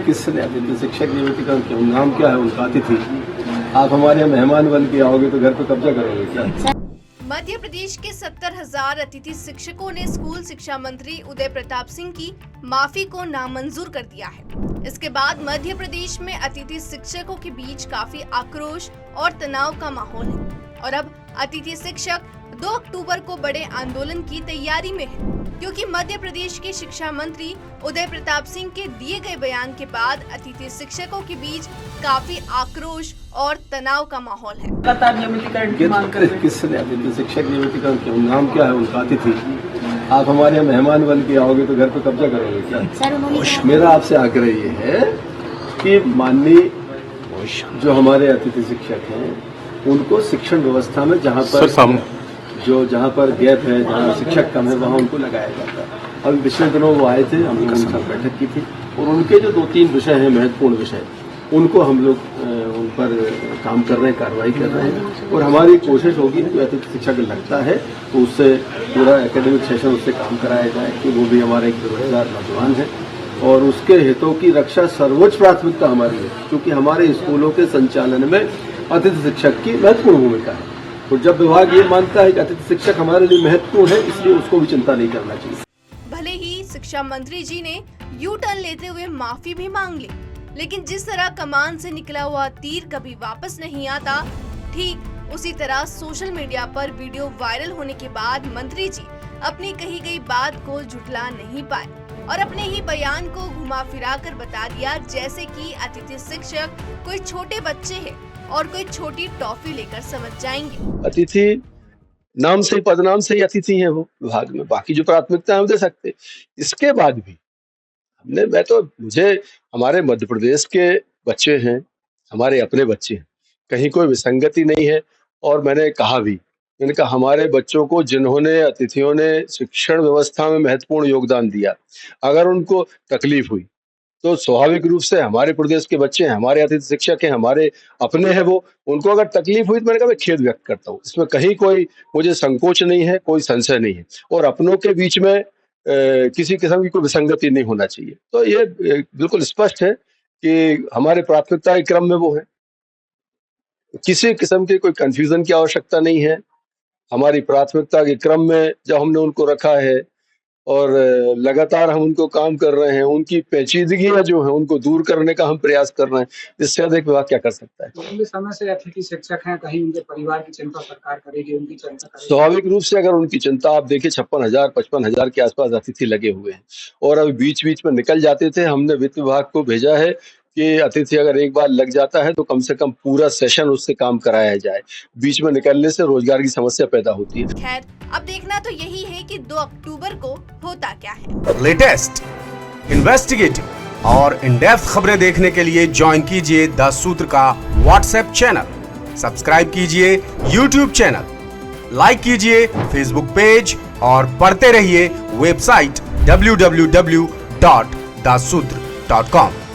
किसने अतिथि शिक्षक नियुक्ति का क्यों नाम क्या है उनका अतिथि? आप हमारे यहाँ मेहमान बन के आओगे तो घर पे कब्जा करोगे क्या? मध्य प्रदेश के 70,000 अतिथि शिक्षकों ने स्कूल शिक्षा मंत्री उदय प्रताप सिंह की माफी को नामंजूर कर दिया है। इसके बाद मध्य प्रदेश में अतिथि शिक्षकों के बीच काफी आक्रोश और तनाव का माहौल है और अब अतिथि शिक्षक 2 अक्टूबर को बड़े आंदोलन की तैयारी में है, क्योंकि मध्य प्रदेश के शिक्षा मंत्री उदय प्रताप सिंह के दिए गए बयान के बाद अतिथि शिक्षकों के बीच काफी आक्रोश और तनाव का माहौल है। लगातार नियमितीकरण की मांग करें। किसने अतिथि शिक्षक नियुक्ति का क्यों नाम क्या है उनका अतिथि? आप हमारे यहाँ मेहमान बन के आओगे तो घर पे कब्जा करोगे क्या? मेरा आपसे आग्रह ये है कि माननीय जो हमारे अतिथि शिक्षक हैं उनको शिक्षण व्यवस्था में जहाँ पर गैप है, जहाँ शिक्षक कम है, वहाँ उनको लगाया जाता है। अभी पिछले दिनों वो आए थे, हमने उनके साथ बैठक की थी और उनके जो 2-3 विषय हैं महत्वपूर्ण विषय, उनको हम लोग उन पर काम कर रहे हैं, कार्रवाई कर रहे हैं और हमारी कोशिश होगी कि अतिथि शिक्षक लगता है तो उससे पूरा एकेडमिक सेशन उससे काम कराया जाए कि वो भी हमारा एक बेरोजगार नौजवान है और उसके हितों की रक्षा सर्वोच्च प्राथमिकता हमारी है, क्योंकि हमारे स्कूलों के संचालन में अतिथि शिक्षक की महत्वपूर्ण भूमिका है और जब विभाग ये मानता है कि अतिथि शिक्षक हमारे लिए महत्वपूर्ण है, इसलिए उसको भी चिंता नहीं करना चाहिए। भले ही शिक्षा मंत्री जी ने यू टर्न लेते हुए माफी भी मांग ली, लेकिन जिस तरह कमान से निकला हुआ तीर कभी वापस नहीं आता, ठीक उसी तरह सोशल मीडिया पर वीडियो वायरल होने के बाद मंत्री जी अपनी कही गई बात को झुठला नहीं पाए और अपने ही बयान को घुमा फिरा कर बता दिया जैसे कि अतिथि शिक्षक कोई छोटे बच्चे हैं और कोई छोटी टॉफी लेकर समझ जाएंगे। अतिथि नाम से, पदनाम से ही अतिथि हैं वो विभाग में, बाकी जो प्राथमिकता है हम दे सकते। इसके बाद भी मुझे हमारे मध्य प्रदेश के बच्चे हैं, हमारे अपने बच्चे हैं, कहीं कोई विसंगति नहीं है और मैंने कहा हमारे बच्चों को जिन्होंने अतिथियों ने शिक्षण व्यवस्था में महत्वपूर्ण योगदान दिया, अगर उनको तकलीफ हुई तो स्वाभाविक रूप से हमारे प्रदेश के बच्चे हैं, हमारे अतिथि शिक्षक हैं, हमारे अपने हैं, वो उनको अगर तकलीफ हुई तो मैंने कहा मैं खेद व्यक्त करता हूँ। इसमें कहीं कोई मुझे संकोच नहीं है, कोई संशय नहीं है और अपनों के बीच में किसी किस्म की कोई विसंगति नहीं होना चाहिए। तो ये बिल्कुल स्पष्ट है कि हमारे प्राथमिकता के क्रम में वो है, किसी किस्म की कोई कंफ्यूजन की आवश्यकता नहीं है। हमारी प्राथमिकता के क्रम में जब हमने उनको रखा है और लगातार हम उनको काम कर रहे हैं, उनकी पेचीदगियां जो है उनको दूर करने का हम प्रयास कर रहे हैं, इससे अधिक विभाग क्या कर सकता है? लंबे समय से अतिथि शिक्षक हैं, कहीं उनके परिवार की चिंता सरकार करेगी, उनकी चिंता करेगी? स्वाभाविक रूप से अगर उनकी चिंता आप देखिए 56,000-55,000 के आसपास अतिथि लगे हुए हैं और अभी बीच बीच में निकल जाते थे। हमने वित्त विभाग को भेजा है कि अतिथि अगर एक बार लग जाता है तो कम से कम पूरा सेशन उससे काम कराया जाए, बीच में निकलने से रोजगार की समस्या पैदा होती है। खैर, अब देखना तो यही है कि 2 अक्टूबर को होता क्या है। लेटेस्ट, इन्वेस्टिगेटिव और इन डेप्थ खबरें देखने के लिए ज्वाइन कीजिए द सूत्र का व्हाट्सएप चैनल, सब्सक्राइब कीजिए यूट्यूब चैनल, लाइक कीजिए फेसबुक पेज और पढ़ते रहिए वेबसाइट www.dasudr.com।